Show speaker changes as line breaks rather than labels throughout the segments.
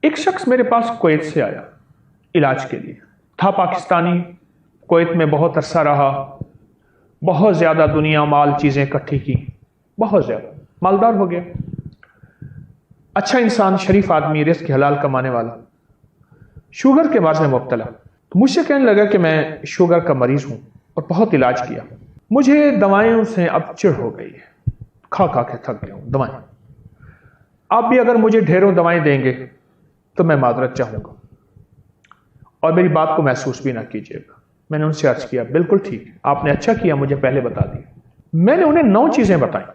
ایک شخص میرے پاس کویت سے آیا علاج کے لیے، تھا پاکستانی، کویت میں بہت عرصہ رہا، بہت زیادہ دنیا مال چیزیں اکٹھی کی، بہت زیادہ مالدار ہو گیا، اچھا انسان، شریف آدمی، رزق حلال کمانے والا، شوگر کے مرض میں مبتلا۔ مجھ سے کہنے لگا کہ میں شوگر کا مریض ہوں اور بہت علاج کیا، مجھے دوائیوں سے اب چڑ ہو گئی ہے، کھا کھا کے تھک گیا ہوں دوائیں، آپ بھی اگر مجھے ڈھیروں دوائیں دیں گے تو میں معذرت چاہوں گا اور میری بات کو محسوس بھی نہ کیجیے گا۔ میں نے ان سے عرض کیا بالکل ٹھیک، آپ نے اچھا کیا مجھے پہلے بتا دی۔ میں نے انہیں 9 چیزیں بتائیں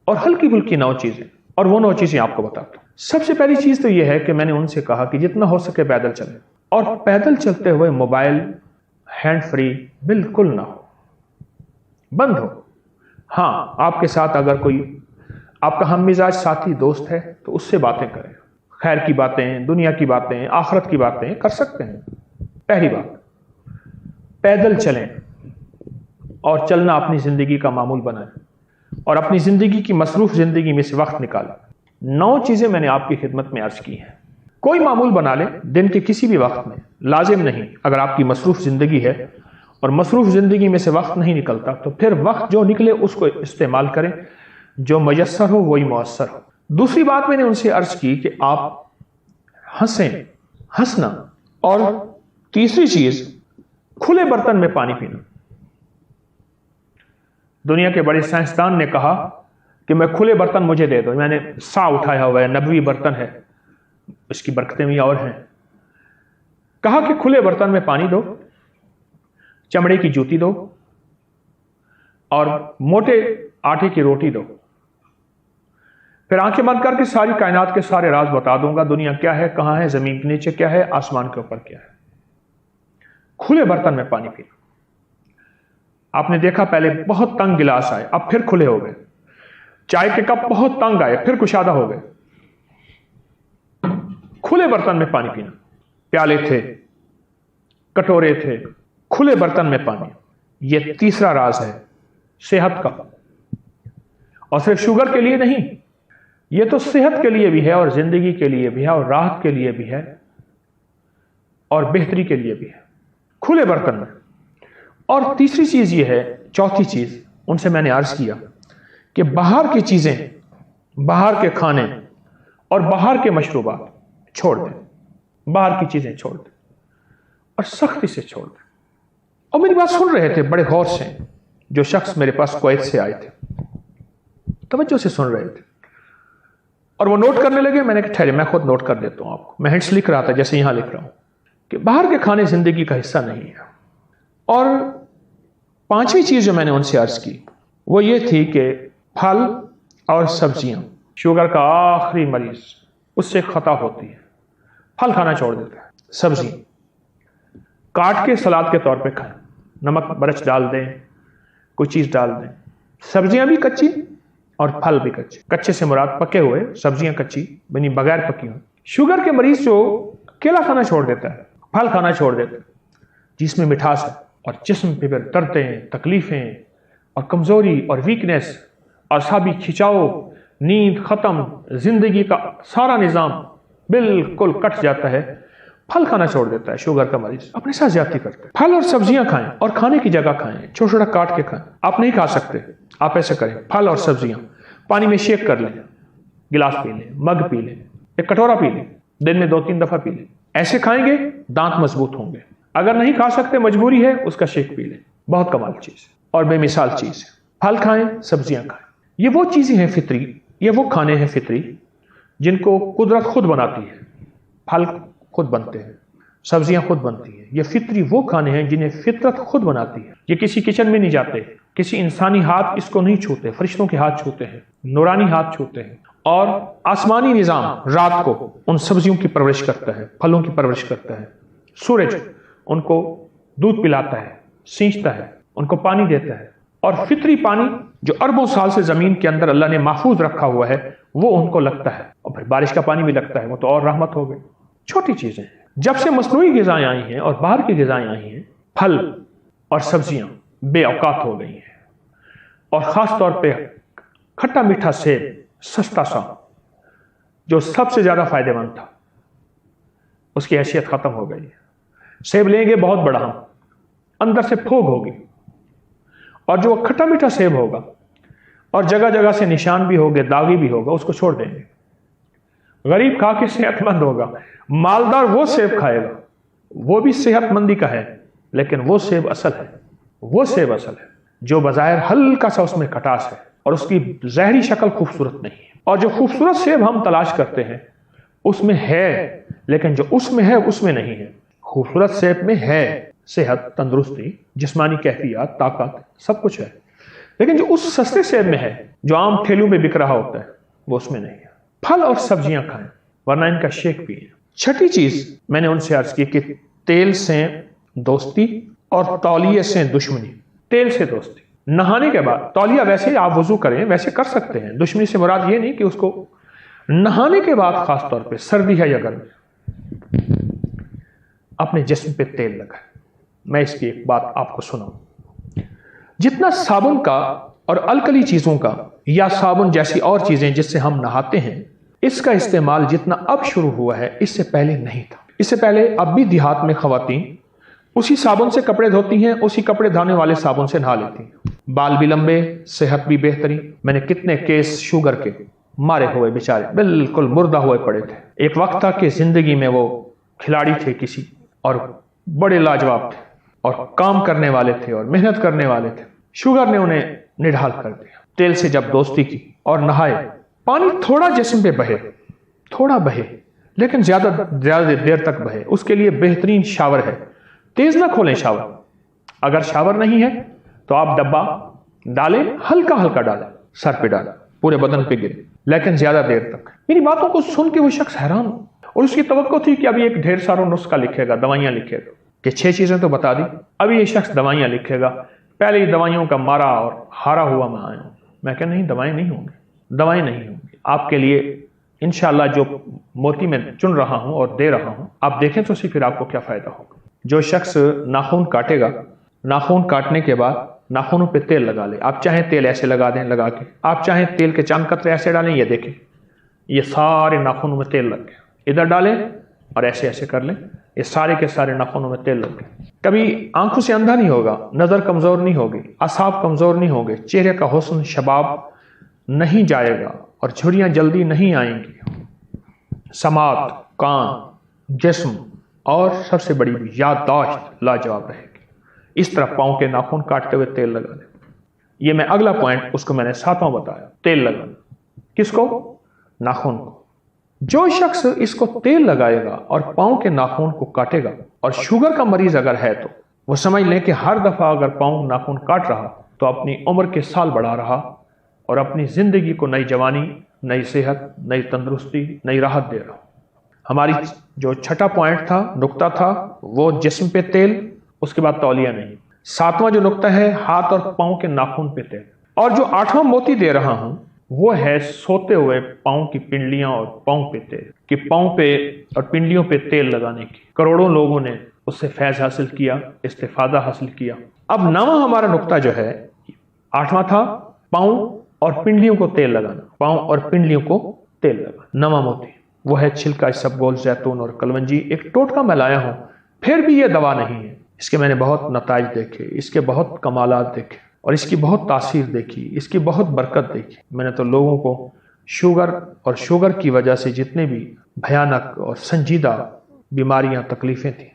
اور ہلکی پھلکی 9 چیزیں، اور وہ 9 چیزیں آپ کو بتاتا ہوں۔ سب سے پہلی چیز تو یہ ہے کہ میں نے ان سے کہا کہ جتنا ہو سکے پیدل چلیں، اور پیدل چلتے ہوئے موبائل ہینڈ فری بالکل نہ ہو، بند ہو۔ ہاں، آپ کے ساتھ اگر کوئی آپ کا ہم مزاج ساتھی دوست ہے تو اس سے باتیں کریں، خیر کی باتیں، دنیا کی باتیں، آخرت کی باتیں کر سکتے ہیں۔ پہلی بات، پیدل چلیں اور چلنا اپنی زندگی کا معمول بنائیں اور اپنی زندگی کی مصروف زندگی میں سے وقت نکالیں۔ 9 چیزیں میں نے آپ کی خدمت میں عرض کی ہیں، کوئی معمول بنا لیں دن کے کسی بھی وقت میں، لازم نہیں، اگر آپ کی مصروف زندگی ہے اور مصروف زندگی میں سے وقت نہیں نکلتا تو پھر وقت جو نکلے اس کو استعمال کریں، جو میسر ہو وہی مؤثر ہو۔ دوسری بات میں نے ان سے عرض کی کہ آپ ہنسیں، ہنسنا، اور تیسری چیز کھلے برتن میں پانی پینا۔ دنیا کے بڑے سائنسدان نے کہا کہ میں کھلے برتن مجھے دے دو، میں نے سا اٹھایا ہوا ہے، نبوی برتن ہے، اس کی برکتیں بھی اور ہیں۔ کہا کہ کھلے برتن میں پانی دو، چمڑے کی جوتی دو اور موٹے آٹے کی روٹی دو، پھر آنکھیں بند کر کے ساری کائنات کے سارے راز بتا دوں گا، دنیا کیا ہے، کہاں ہے، زمین کے نیچے کیا ہے، آسمان کے اوپر کیا ہے۔ کھلے برتن میں پانی پینا۔ آپ نے دیکھا پہلے بہت تنگ گلاس آئے، اب پھر کھلے ہو گئے، چائے کے کپ بہت تنگ آئے، پھر کشادہ ہو گئے۔ کھلے برتن میں پانی پینا، پیالے تھے، کٹورے تھے، کھلے برتن میں پانی۔ یہ تیسرا راز ہے صحت کا، اور صرف شوگر کے لیے نہیں، یہ تو صحت کے لیے بھی ہے اور زندگی کے لیے بھی ہے اور راحت کے لیے بھی ہے اور بہتری کے لیے بھی ہے، کھلے برتن میں۔ اور تیسری چیز یہ ہے، چوتھی چیز ان سے میں نے عرض کیا کہ باہر کی چیزیں، باہر کے کھانے اور باہر کے مشروبات چھوڑ دیں، باہر کی چیزیں چھوڑ دیں اور سختی سے چھوڑ دیں۔ اور میری بات سن رہے تھے بڑے غور سے، جو شخص میرے پاس کویت سے آئے تھے توجہ سے سن رہے تھے اور وہ نوٹ کرنے لگے۔ میں نے کہا ٹھہرے، میں خود نوٹ کر دیتا ہوں آپ کو، میں ہنٹس لکھ رہا تھا جیسے یہاں لکھ رہا ہوں کہ باہر کے کھانے زندگی کا حصہ نہیں ہے۔ اور 5ویں چیز جو میں نے ان سے عرض کی وہ یہ تھی کہ پھل اور سبزیاں، شوگر کا آخری مریض اس سے خطا ہوتی ہے، پھل کھانا چھوڑ دیتا ہے، سبزی کاٹ کے سلاد کے طور پہ کھائیں، نمک مرچ ڈال دیں، کوئی چیز ڈال دیں، سبزیاں بھی کچی اور پھل بھی کچے، کچے سے مراد پکے ہوئے، سبزیاں کچی یعنی بغیر پکی ہوئی۔ شوگر کے مریض جو کیلا کھانا چھوڑ دیتا ہے، پھل کھانا چھوڑ دیتا ہے جس میں مٹھاس ہے، اور جسم پہ پھر دردیں، تکلیفیں اور کمزوری اور ویکنس اور سابی کھچاؤ، نیند ختم، زندگی کا سارا نظام بالکل کٹ جاتا ہے، پھل کھانا چھوڑ دیتا ہے شوگر کا مریض، اپنے ساتھ زیادتی کرتا ہے۔ پھل اور سبزیاں کھائیں اور کھانے کی جگہ کھائیں، چھوٹا چھوٹا کاٹ کے کھائیں۔ آپ نہیں کھا سکتے، آپ ایسے کریں، پھل اور سبزیاں پانی میں شیک کر لیں، گلاس پی لیں، مگ پی لیں، ایک کٹورا پی لیں، دن میں 2-3 دفعہ پی لیں۔ ایسے کھائیں گے دانت مضبوط ہوں گے۔ اگر نہیں کھا سکتے، مجبوری ہے، اس کا شیک پی لیں، بہت کمال چیز اور بے مثال چیز ہے۔ پھل کھائیں، سبزیاں کھائیں، یہ وہ چیزیں ہیں فطری، یہ وہ کھانے ہیں فطری جن کو قدرت خود بناتی ہے۔ پھل خود بنتے ہیں، سبزیاں خود بنتی ہیں، یہ فطری وہ کھانے ہیں جنہیں فطرت خود بناتی ہے۔ یہ کسی کچن میں نہیں جاتے، کسی انسانی ہاتھ اس کو نہیں چھوتے، فرشتوں کے ہاتھ چھوتے ہیں، نورانی ہاتھ چھوتے ہیں، اور آسمانی نظام رات کو ان سبزیوں کی پرورش کرتا ہے، پھلوں کی پرورش کرتا ہے۔ سورج ان کو دودھ پلاتا ہے، سینچتا ہے، ان کو پانی دیتا ہے، اور فطری پانی جو اربوں سال سے زمین کے اندر اللہ نے محفوظ رکھا ہوا ہے وہ ان کو لگتا ہے، اور پھر بارش کا پانی بھی لگتا ہے، وہ تو اور رحمت ہو گئی۔ چھوٹی چیزیں، جب سے مصنوعی غذائیں آئی ہیں اور باہر کی غذائیں آئی ہیں، پھل اور سبزیاں بے اوقات ہو گئی ہیں، اور خاص طور پہ کھٹا میٹھا سیب سستا سا جو سب سے زیادہ فائدہ مند تھا، اس کی حیثیت ختم ہو گئی. سیب لیں گے بہت بڑا ہم, اندر سے پھوگ ہوگی, اور جو کھٹا میٹھا سیب ہوگا اور جگہ جگہ سے نشان بھی ہوگے, داغی بھی ہوگا, اس کو چھوڑ دیں گے. غریب کھا کے صحت مند ہوگا, مالدار وہ سیب کھائے گا, وہ بھی صحت مندی کا ہے, لیکن وہ سیب اصل ہے, وہ سیب اصل ہے جو بظاہر ہلکا سا اس میں کھٹاس ہے اور اس کی ظاہری شکل خوبصورت نہیں ہے. اور جو خوبصورت سیب ہم تلاش کرتے ہیں اس میں ہے, لیکن جو اس میں ہے اس میں نہیں ہے. خوبصورت سیب میں ہے صحت, تندرستی, جسمانی کیفیات, طاقت, سب کچھ ہے, لیکن جو اس سستے سیب میں ہے جو عام ٹھیلوں میں بک رہا ہوتا ہے وہ اس میں نہیں ہے. پھل اور سبزیاں کھائیں, ورنہ ان کا شیک پئیں. چھٹی چیز میں نے ان سے عرض کی کہ تیل سے دوستی اور تولیے سے دشمنی. تیل سے دوستی, نہانے کے بعد تولیہ ویسے آپ وضو کریں ویسے کر سکتے ہیں, دشمنی سے مراد یہ نہیں کہ اس کو نہانے کے بعد خاص طور پہ سردی ہے یا گرمی اپنے جسم پہ تیل لگائیں. میں اس کی ایک بات آپ کو سناؤں. جتنا صابن کا اور الکلی چیزوں کا یا صابن جیسی اور چیزیں جس سے ہم نہاتے ہیں, اس کا استعمال جتنا اب شروع ہوا ہے اس سے پہلے نہیں تھا. اس سے پہلے اب بھی دیہات میں خواتین اسی صابن سے کپڑے دھوتی ہیں, اسی کپڑے دھونے والے صابن سے نہا لیتی ہیں. بال بھی لمبے, صحت بھی بہترین. میں نے کتنے کیس شوگر کے مارے ہوئے بیچارے بالکل مردہ ہوئے پڑے تھے. ایک وقت تھا کہ زندگی میں وہ کھلاڑی تھے کسی, اور بڑے لاجواب تھے اور کام کرنے والے تھے اور محنت کرنے والے تھے. شوگر نے انہیں نڈھال کر دیا. تیل سے جب دوستی کی اور نہائے, پانی تھوڑا جسم پہ بہے, تھوڑا بہے لیکن زیادہ دیر تک بہے, اس کے لیے بہترین شاور ہے. تیز نہ کھولیں شاور. اگر شاور نہیں ہے تو آپ ڈبہ ڈالیں, ہلکا ہلکا ڈالیں, سر پہ ڈالیں, پورے بدن پہ گرے, لیکن زیادہ دیر تک. میری باتوں کو سن کے وہ شخص حیران, اور اس کی توقع تھی کہ ابھی ایک ڈھیر سارا نسخہ لکھے گا, دوائیاں لکھے گا, کہ 6 چیزیں تو بتا دی, ابھی یہ شخص دوائیاں لکھے گا. پہلے ہی دوائیوں کا مارا اور ہارا ہوا میں آیا ہوں. میں کہ نہیں, دوائیں نہیں ہوں گی, دوائیں نہیں ہوں گی. آپ کے لیے انشاءاللہ جو موتی میں چن رہا ہوں اور دے رہا ہوں, آپ دیکھیں تو پھر آپ کو کیا فائدہ ہوگا. جو شخص ناخن کاٹے گا, ناخن کاٹنے کے بعد ناخنوں پہ تیل لگا لے. آپ چاہیں تیل ایسے لگا دیں لگا کے, آپ چاہیں تیل کے چاند قطرے ایسے ڈالیں. یہ دیکھیں, یہ سارے ناخنوں میں تیل لگ گئے. ادھر ڈالیں اور ایسے ایسے کر لیں, یہ سارے کے سارے ناخنوں میں تیل لگ گئے. کبھی آنکھوں سے اندھا نہیں ہوگا, نظر کمزور نہیں ہوگی, اعصاب کمزور نہیں ہوگے, چہرے کا حسن شباب نہیں جائے گا اور جھریاں جلدی نہیں آئیں گی. سماعت, کان, جسم اور سب سے بڑی یادداشت لاجواب رہے گی. اس طرح پاؤں کے ناخن کاٹتے ہوئے تیل لگا دیں. یہ میں اگلا پوائنٹ اس کو میں نے 7واں بتایا, تیل لگانا. کس کو؟ ناخن کو. جو شخص اس کو تیل لگائے گا اور پاؤں کے ناخن کو کاٹے گا, اور شوگر کا مریض اگر ہے تو وہ سمجھ لیں کہ ہر دفعہ اگر پاؤں ناخن کاٹ رہا تو اپنی عمر کے سال بڑھا رہا اور اپنی زندگی کو نئی جوانی, نئی صحت, نئی تندرستی, نئی راحت دے رہا. ہماری جو 6واں پوائنٹ تھا, نقطہ تھا, وہ جسم پہ تیل, اس کے بعد تولیہ نہیں. 7واں جو نقطہ ہے, ہاتھ اور پاؤں کے ناخن پہ تیل. اور جو 8واں موتی دے رہا ہوں وہ ہے سوتے ہوئے پاؤں کی پنڈلیاں اور پاؤں پہ تیل, کہ پاؤں پہ اور پنڈلیوں پہ تیل لگانے کی. کروڑوں لوگوں نے اس سے فیض حاصل کیا, استفادہ حاصل کیا. اب 9واں ہمارا نقطہ جو ہے, 8واں تھا پاؤں اور پنڈلیوں کو تیل لگانا, پاؤں اور پنڈلیوں کو تیل لگانا. 9واں موتی وہ ہے چھلکا اسبگول, زیتون اور کلونجی. ایک ٹوٹکا میں لایا ہوں, پھر بھی یہ دوا نہیں ہے. اس کے میں نے بہت نتائج دیکھے, اس کے بہت کمالات دیکھے, اور اس کی بہت تاثیر دیکھی, اس کی بہت برکت دیکھی. میں نے تو لوگوں کو شوگر اور شوگر کی وجہ سے جتنے بھی بھیانک اور سنجیدہ بیماریاں, تکلیفیں تھیں,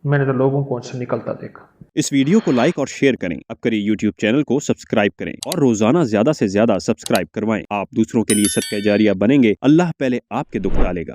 میں نے تو لوگوں کو ان سے نکلتا دیکھا.
اس ویڈیو کو لائک اور شیئر کریں. اب کریں YouTube چینل کو سبسکرائب کریں اور روزانہ زیادہ سے زیادہ سبسکرائب کروائیں. آپ دوسروں کے لیے صدقہ جاریہ بنیں گے, اللہ پہلے آپ کے دکھ ڈالے گا.